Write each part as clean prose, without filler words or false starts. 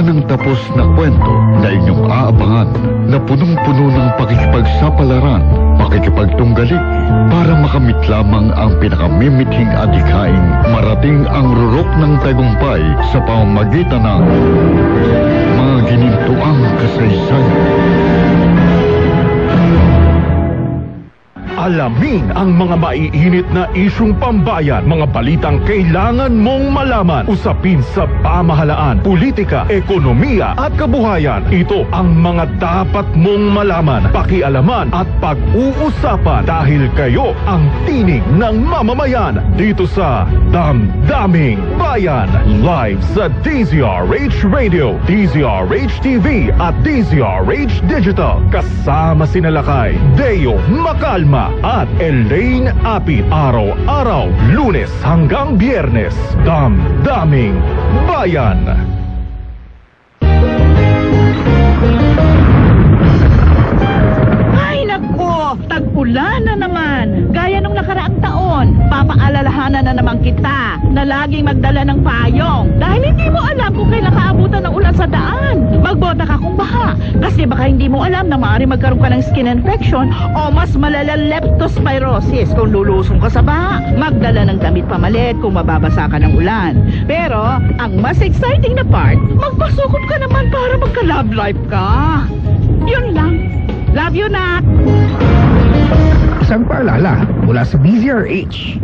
ng tapos na kwento na inyong aabangan na punong-puno ng pakikipagsapalaran, pakikipagtunggali para makamit lamang ang pinakamimithing adhikain marating ang rurok ng tagumpay sa pamamagitan ng mga ginintuang kasaysayan. Alamin ang mga maiinit na isyung pambayan, mga balitang kailangan mong malaman, usapin sa pamahalaan, politika, ekonomiya at kabuhayan. Ito ang mga dapat mong malaman, pakialaman at pag-uusapan dahil kayo ang tinig ng mamamayan dito sa Damdaming Bayan. Live sa DZRH Radio, DZRH TV at DZRH Digital. Kasama sinalakay Deo Macalma at Elaine Apit. Araw-araw, Lunes hanggang Biyernes. Damdaming Bayan. Ay nako, tag-ulan na naman. Gaya nung nakaraang taon, papaalalahanan na naman kita na laging magdala ng payong dahil hindi mo alam kung kailan kaabutan ng ulan sa daan. Magbota ka kung baha kasi baka hindi mo alam na maaari magkaroon ka ng skin infection o mas malala leptospirosis kung lulusong ka sa baha. Magdala ng damit pamalit kung mababasa ka ng ulan. Pero ang mas exciting na part, magpasukot ka naman para magka-love life ka. Yun lang. Love you, Nat! Isang paalala mula sa DZRH.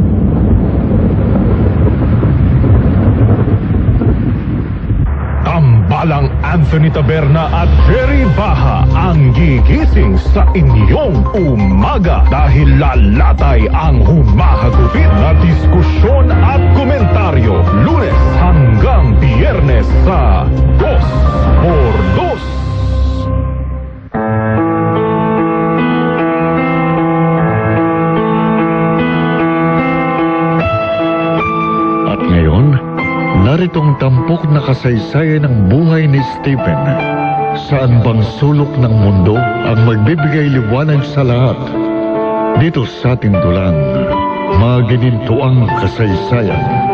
Tambalang Anthony Taberna at Jerry Baha ang gigising sa inyong umaga dahil lalatay ang humahagupit na diskusyon at komentaryo Lunes hanggang Biyernes sa 2x2. Naritong tampok na kasaysayan ng buhay ni Stephen. Saan bang sulok ng mundo ang magbibigay liwanag sa lahat? Dito sa ating dulang, mga ginintuang kasaysayan.